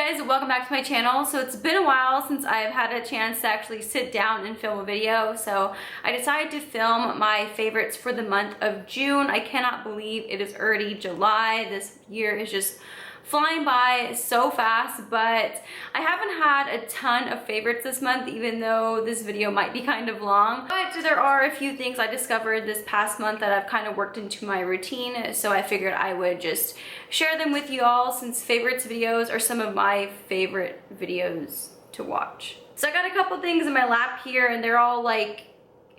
guys, welcome back to my channel. So it's been a while since I've had a chance to actually sit down and film a video, so I decided to film my favorites for the month of June. I cannot believe it is already July. This year is just flying by so fast, but I haven't had a ton of favorites this month, even though this video might be kind of long. But there are a few things I discovered this past month that I've kind of worked into my routine, so I figured I would just share them with you all, since favorites videos are some of my favorite videos to watch. So I got a couple things in my lap here, and they're all like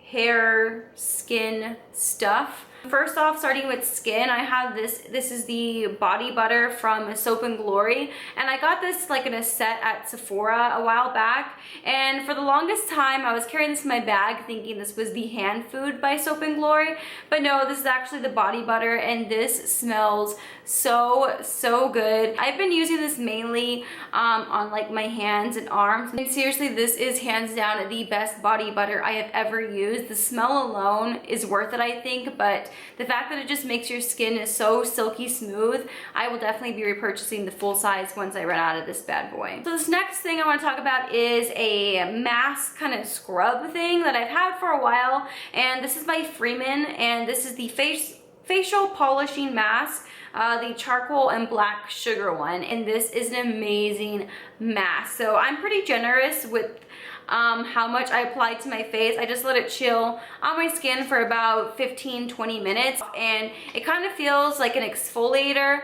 hair, skin stuff. First off, starting with skin, I have this is the body butter from Soap & Glory, and I got this like in a set at Sephora a while back, and for the longest time I was carrying this in my bag thinking this was the hand food by Soap & Glory, but no, this is actually the body butter, and this smells so good. I've been using this mainly on like my hands and arms, and seriously, this is hands down the best body butter I have ever used. The smell alone is worth it, I think, but the fact that it just makes your skin so silky smooth, I will definitely be repurchasing the full size once I run out of this bad boy. So this next thing I want to talk about is a mask kind of scrub thing that I've had for a while, and this is by Freeman, and this is the facial polishing mask, the charcoal and black sugar one, and this is an amazing mask. So I'm pretty generous with how much I apply to my face. I just let it chill on my skin for about 15-20 minutes, and it kind of feels like an exfoliator,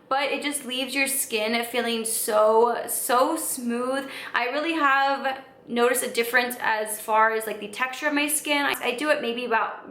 but it just leaves your skin feeling so smooth. I really have notice a difference as far as like the texture of my skin. I do it maybe about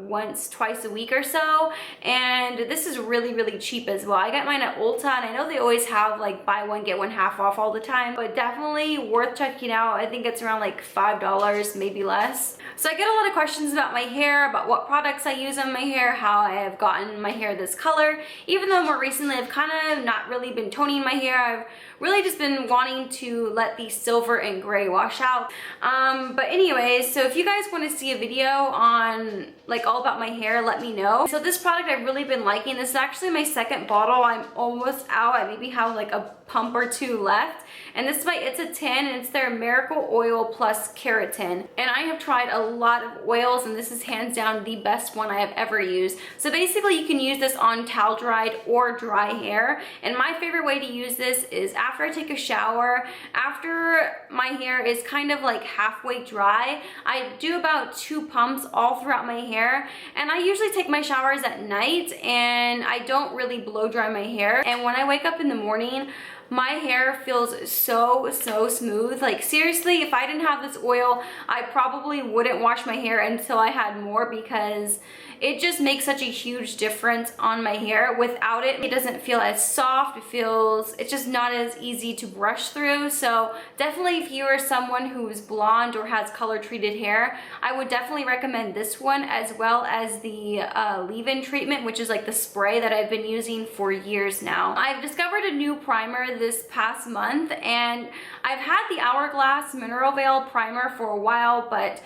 twice a week or so, and this is really cheap as well. I got mine at Ulta, and I know they always have like buy one get one half off all the time, but definitely worth checking out. I think it's around like $5, maybe less. So I get a lot of questions about my hair, about what products I use on my hair, how I have gotten my hair this color. Even though more recently I've kind of not really been toning my hair, I've really just been wanting to let the silver and gray wash out. But anyways, so if you guys want to see a video on like all about my hair, let me know. So this product I've really been liking. This is actually my second bottle. I'm almost out. I maybe have like a pump or two left, and this is It's a 10, and it's their Miracle Oil Plus Keratin. And I have tried a lot of oils, and this is hands down the best one I have ever used. So basically you can use this on towel dried or dry hair, and my favorite way to use this is after I take a shower, after my hair is kind of like halfway dry. I do about 2 pumps all throughout my hair, and I usually take my showers at night, and I don't really blow dry my hair, and when I wake up in the morning, my hair feels so smooth. Like seriously, if I didn't have this oil, I probably wouldn't wash my hair until I had more, because it just makes such a huge difference on my hair. Without it, it doesn't feel as soft. It's just not as easy to brush through. So definitely, if you are someone who is blonde or has color treated hair, I would definitely recommend this one, as well as the leave-in treatment, which is like the spray that I've been using for years now. I've discovered a new primer this past month, and I've had the Hourglass Mineral Veil primer for a while, but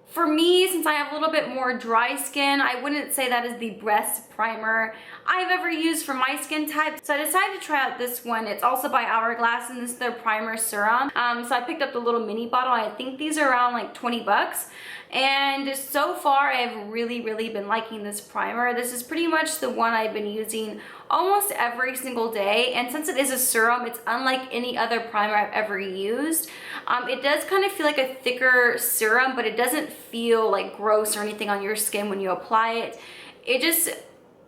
for me, since I have a little bit more dry skin, I wouldn't say that is the best primer I've ever used for my skin type. So I decided to try out this one. It's also by Hourglass, and this is their primer serum. So I picked up the little mini bottle. I think these are around like 20 bucks. And so far, I've really been liking this primer. This is pretty much the one I've been using almost every single day, and since it is a serum, it's unlike any other primer I've ever used. It does kind of feel like a thicker serum, but it doesn't feel like gross or anything on your skin when you apply it. It just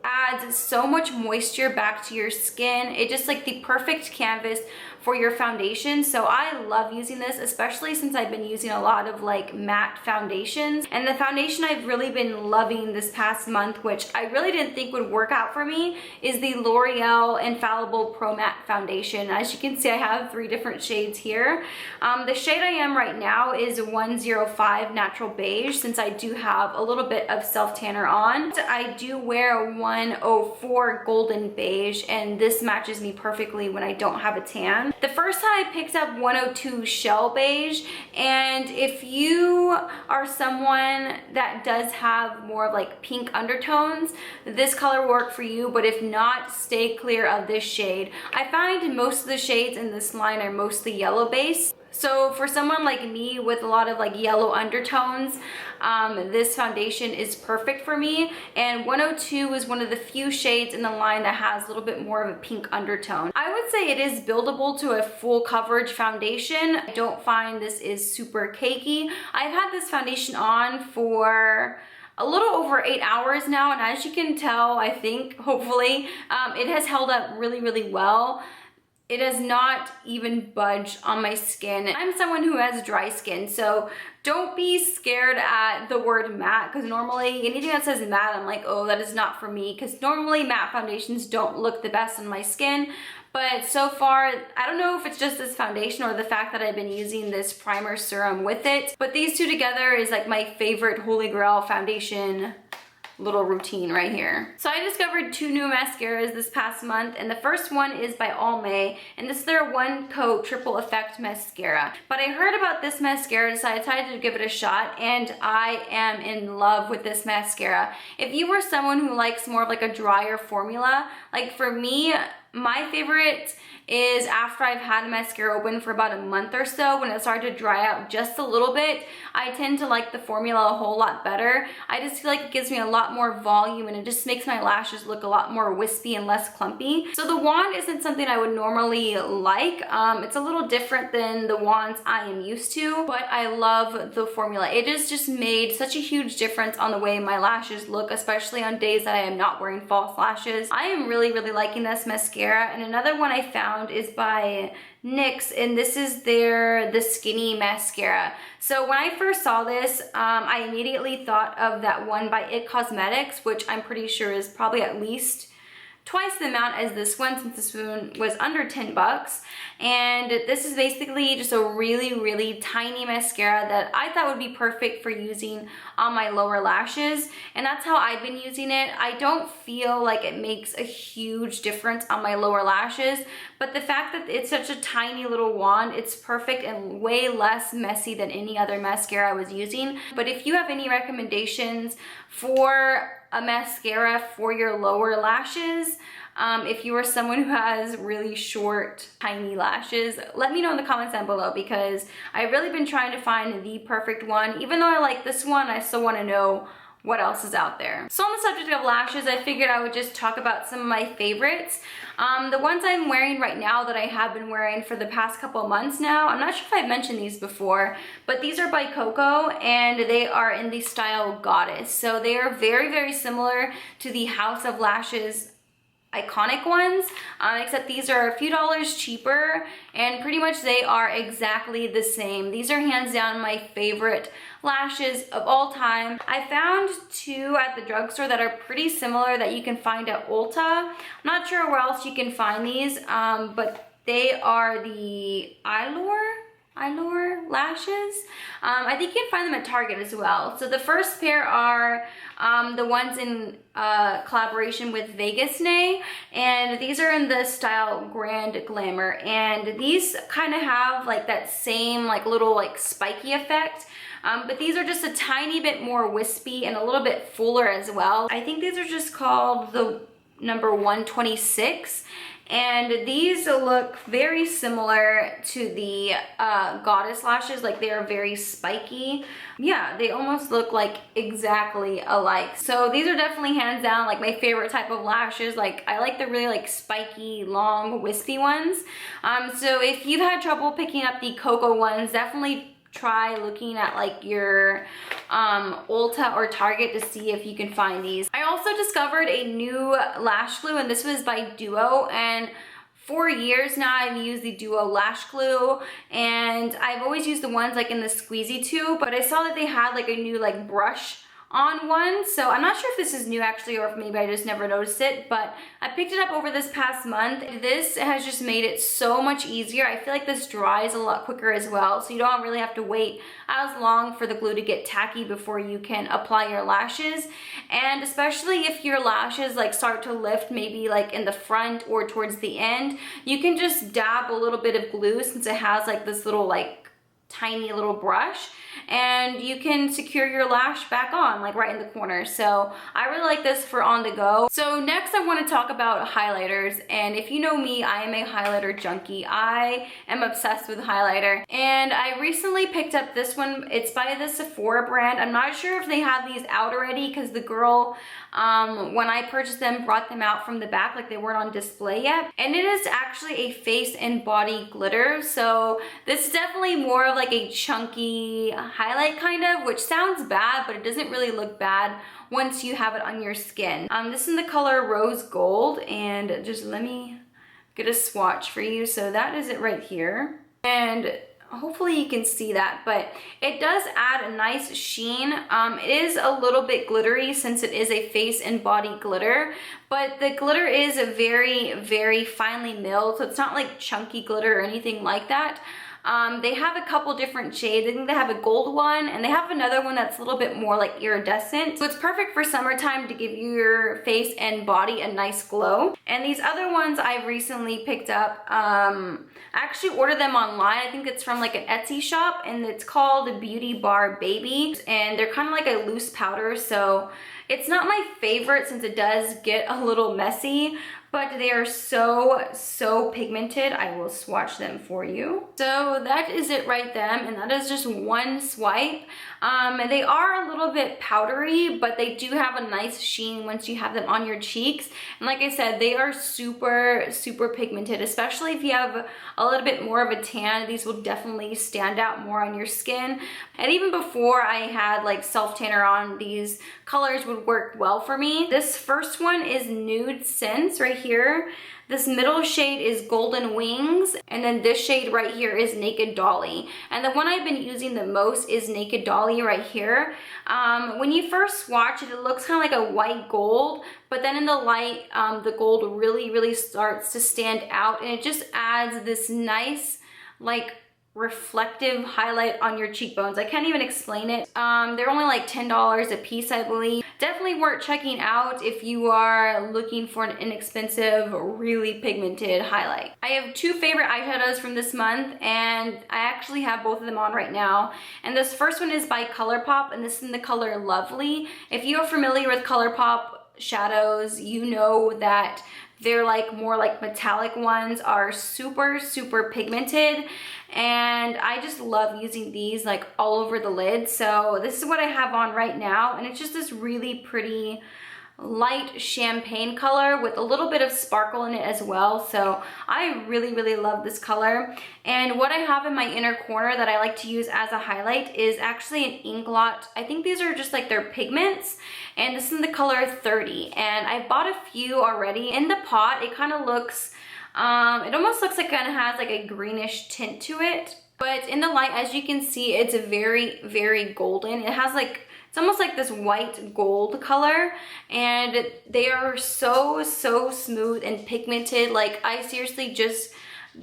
adds so much moisture back to your skin. It's just like the perfect canvas for your foundation. So I love using this, especially since I've been using a lot of like matte foundations. And the foundation I've really been loving this past month, which I really didn't think would work out for me, is the L'Oreal Infallible Pro Matte Foundation. As you can see, I have 3 different shades here. The shade I am right now is 105 Natural Beige, since I do have a little bit of self tanner on. I do wear one 104 Golden Beige, and this matches me perfectly when I don't have a tan. The first time I picked up 102 Shell Beige, and if you are someone that does have more of like pink undertones, this color will work for you, but if not, stay clear of this shade. I find most of the shades in this line are mostly yellow based. So for someone like me with a lot of like yellow undertones, this foundation is perfect for me. And 102 is one of the few shades in the line that has a little bit more of a pink undertone. I would say it is buildable to a full coverage foundation. I don't find this is super cakey. I've had this foundation on for a little over 8 hours now, and as you can tell, I think, hopefully, it has held up really, really well. It has not even budged on my skin. I'm someone who has dry skin, so don't be scared at the word matte, because normally anything that says matte, I'm like, oh, that is not for me, because normally matte foundations don't look the best on my skin. But so far, I don't know if it's just this foundation or the fact that I've been using this primer serum with it, but these two together is like my favorite holy grail foundation little routine right here. So I discovered 2 new mascaras this past month, and the first one is by Almay, and this is their One Coat Triple Effect Mascara. But I heard about this mascara, so I decided to give it a shot, and I am in love with this mascara. If you are someone who likes more of like a drier formula, like for me, my favorite is after I've had mascara open for about a month or so, when it started to dry out just a little bit, I tend to like the formula a whole lot better. I just feel like it gives me a lot more volume, and it just makes my lashes look a lot more wispy and less clumpy. So the wand isn't something I would normally like. It's a little different than the wands I am used to, but I love the formula. It has just made such a huge difference on the way my lashes look, especially on days that I am not wearing false lashes. I am really, really liking this mascara. And another one I found is by NYX, and this is their The Skinny Mascara. So when I first saw this, I immediately thought of that one by IT Cosmetics, which I'm pretty sure is probably at least twice the amount as this one, since this one was under 10 bucks. And this is basically just a really, really tiny mascara that I thought would be perfect for using on my lower lashes. And that's how I've been using it. I don't feel like it makes a huge difference on my lower lashes, but the fact that it's such a tiny little wand, it's perfect and way less messy than any other mascara I was using. But if you have any recommendations for a mascara for your lower lashes, if you are someone who has really short, tiny lashes, let me know in the comments down below, because I've really been trying to find the perfect one. Even though I like this one, I still want to know what else is out there. So on the subject of lashes, I figured I would just talk about some of my favorites. The ones I'm wearing right now that I have been wearing for the past couple of months now, I'm not sure if I've mentioned these before, but these are by Koko, and they are in the style Goddess. So they are very, very similar to the House of Lashes iconic ones, except these are a few dollars cheaper, and pretty much they are exactly the same. These are hands down my favorite lashes of all time. I found 2 at the drugstore that are pretty similar that you can find at Ulta. I'm not sure where else you can find these, but they are the Eylure lashes. I think you can find them at Target as well. So the first pair are the ones in collaboration with Vegas Nay, and these are in the style Grand Glamour, and these kind of have like that same like little like spiky effect, but these are just a tiny bit more wispy and a little bit fuller as well. I think these are just called the number 126. And these look very similar to the Goddess lashes, like they are very spiky. Yeah, they almost look like exactly alike. So these are definitely hands down like my favorite type of lashes. Like I like the really like spiky, long, wispy ones. So if you've had trouble picking up the Koko ones, definitely try looking at like your Ulta or Target to see if you can find these. I also discovered a new lash glue, and this was by Duo, and for years now I've used the Duo lash glue, and I've always used the ones like in the squeezy tube, but I saw that they had like a new like brush on one. So I'm not sure if this is new actually, or if maybe I just never noticed it, but I picked it up over this past month. This has just made it so much easier. I feel like this dries a lot quicker as well, so you don't really have to wait as long for the glue to get tacky before you can apply your lashes. And especially if your lashes like start to lift, maybe like in the front or towards the end, you can just dab a little bit of glue, since it has like this little like tiny little brush, and you can secure your lash back on like right in the corner. So I really like this for on the go. So next I want to talk about highlighters, and if you know me, I am a highlighter junkie. I am obsessed with highlighter, and I recently picked up this one. It's by the Sephora brand. I'm not sure if they have these out already, because the girl when I purchased them brought them out from the back, like they weren't on display yet. And it is actually a face and body glitter, so this is definitely more of like a chunky highlight kind of, which sounds bad, but it doesn't really look bad once you have it on your skin. This is in the color Rose Gold, and just let me get a swatch for you. So that is it right here, and hopefully you can see that, but it does add a nice sheen. It is a little bit glittery since it is a face and body glitter, but the glitter is very, very finely milled, so it's not like chunky glitter or anything like that. They have a couple different shades. I think they have a gold one, and they have another one that's a little bit more like iridescent. So it's perfect for summertime to give your face and body a nice glow. And these other ones I've recently picked up. I actually ordered them online. I think it's from like an Etsy shop, and it's called Beauty Bar Baby. And they're kind of like a loose powder, so it's not my favorite since it does get a little messy, but they are so pigmented. I will swatch them for you. So that is it right then, and that is just one swipe. They are a little bit powdery, but they do have a nice sheen once you have them on your cheeks. And like I said, they are super pigmented, especially if you have a little bit more of a tan. These will definitely stand out more on your skin. And even before I had like self tanner on, these colors would work well for me. This first one is Nude Sense right here. This middle shade is Golden Wings, and then this shade right here is Naked Dolly. And the one I've been using the most is Naked Dolly right here. When you first swatch it, it looks kind of like a white gold, but then in the light, the gold really starts to stand out, and it just adds this nice like reflective highlight on your cheekbones. I can't even explain it. They're only like $10 a piece, I believe. Definitely worth checking out if you are looking for an inexpensive, really pigmented highlight. I have two favorite eyeshadows from this month, and I actually have both of them on right now. And this first one is by ColourPop, and this is in the color Lovely. If you are familiar with ColourPop shadows, you know that they're like more like metallic ones are super pigmented, and I just love using these like all over the lid. So this is what I have on right now, and it's just this really pretty light champagne color with a little bit of sparkle in it as well. So I really love this color. And what I have in my inner corner that I like to use as a highlight is actually an Inglot. I think these are just like their pigments, and this is in the color 30, and I bought a few already. In the pot, it kind of looks it almost looks like it kind of has like a greenish tint to it, but in the light, as you can see, it's very golden. It has like, it's almost like this white gold color, and they are so smooth and pigmented. Like I seriously just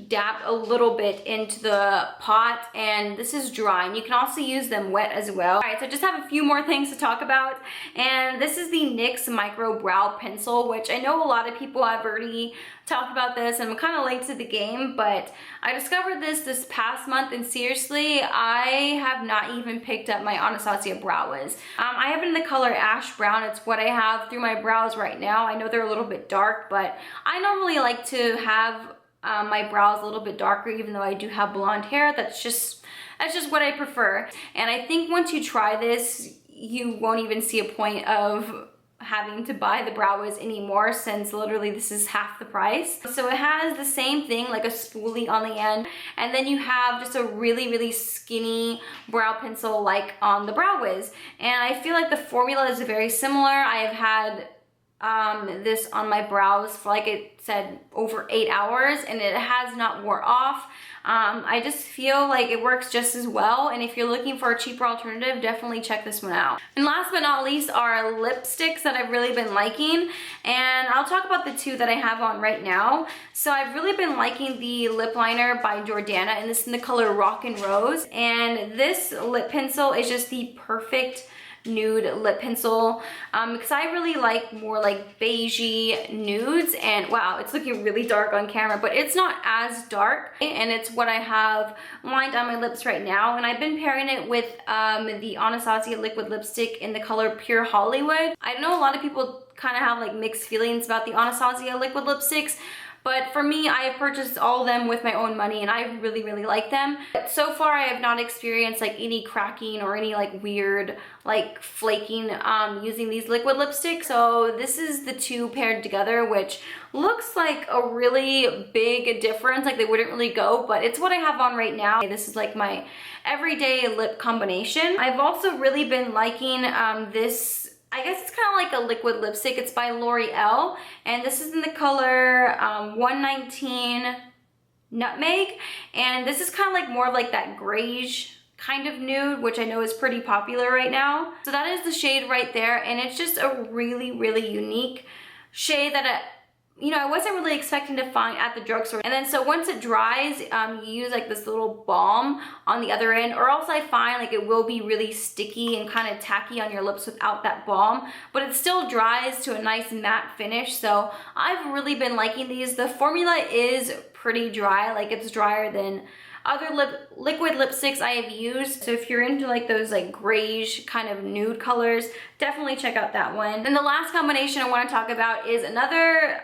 dabbed a little bit into the pot, and this is dry, and you can also use them wet as well. All right, so I just have a few more things to talk about, and this is the NYX Micro Brow Pencil, which I know a lot of people have already talked about this, and I'm kind of late to the game, but I discovered this past month, and seriously, I have not even picked up my Anastasia brow wiz. I have it in the color Ash Brown. It's what I have through my brows right now. I know they're a little bit dark, but I normally like to have my brows a little bit darker, even though I do have blonde hair. That's just what I prefer. And I think once you try this, you won't even see a point of having to buy the brow wiz anymore, since literally this is half the price. So it has the same thing, like a spoolie on the end, and then you have just a really skinny brow pencil like on the brow wiz. And I feel like the formula is very similar. I have had this on my brows for, like it said, over 8 hours, and it has not wore off. I just feel like it works just as well, and if you're looking for a cheaper alternative, definitely check this one out. And last but not least are lipsticks that I've really been liking, and I'll talk about the two that I have on right now. So I've really been liking the lip liner by Jordana, and this is in the color Rockin' Rose, and this lip pencil is just the perfect nude lip pencil because I really like more like beigey nudes, and wow, it's looking really dark on camera, but it's not as dark, and it's what I have lined on my lips right now. And I've been pairing it with the Anastasia liquid lipstick in the color Pure Hollywood. I know a lot of people kind of have like mixed feelings about the Anastasia liquid lipsticks, but for me, I have purchased all of them with my own money, and I really, really like them. But so far, I have not experienced like any cracking or any like weird like flaking using these liquid lipsticks. So this is the two paired together, which looks like a really big difference. Like they wouldn't really go, but it's what I have on right now. This is like my everyday lip combination. I've also really been liking this, I guess it's kind of like a liquid lipstick. It's by L'Oreal, and this is in the color 119 Nutmeg, and this is kind of like more of like that grayish kind of nude, which I know is pretty popular right now. So that is the shade right there, and it's just a really, really unique shade that you know, I wasn't really expecting to find at the drugstore. And then so once it dries, you use like this little balm on the other end, or else I find like it will be really sticky and kind of tacky on your lips without that balm, but it still dries to a nice matte finish. So I've really been liking these. The formula is pretty dry, like it's drier than other liquid lipsticks I have used. So if you're into like those like grayish kind of nude colors, definitely check out that one. And the last combination I want to talk about is another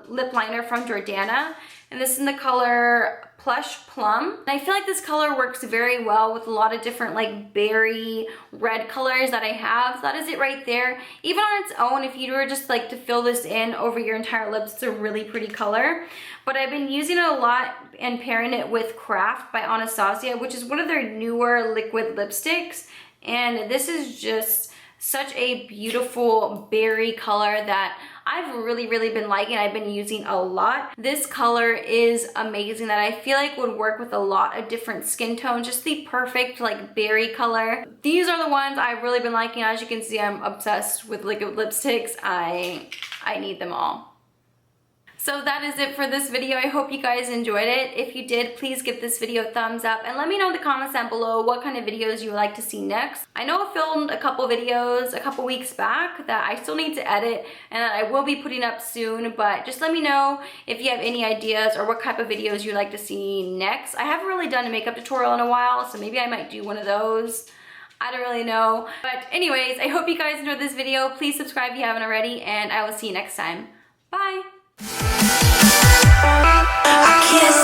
lip liner from Jordana, and this is in the color Plush Plum. And I feel like this color works very well with a lot of different like berry red colors that I have. So that is it right there. Even on its own, if you were just like to fill this in over your entire lips, it's a really pretty color. But I've been using it a lot and pairing it with Craft by Anastasia, which is one of their newer liquid lipsticks. And this is just such a beautiful berry color that I've really, really been liking. I've been using a lot. This color is amazing that I feel like would work with a lot of different skin tones. Just the perfect like berry color. These are the ones I've really been liking. As you can see, I'm obsessed with liquid lipsticks. I need them all. So that is it for this video. I hope you guys enjoyed it. If you did, please give this video a thumbs up and let me know in the comments down below what kind of videos you would like to see next. I know I filmed a couple videos a couple weeks back that I still need to edit and that I will be putting up soon, but just let me know if you have any ideas or what type of videos you'd like to see next. I haven't really done a makeup tutorial in a while, so maybe I might do one of those. I don't really know. But anyways, I hope you guys enjoyed this video. Please subscribe if you haven't already, and I will see you next time. Bye! I can't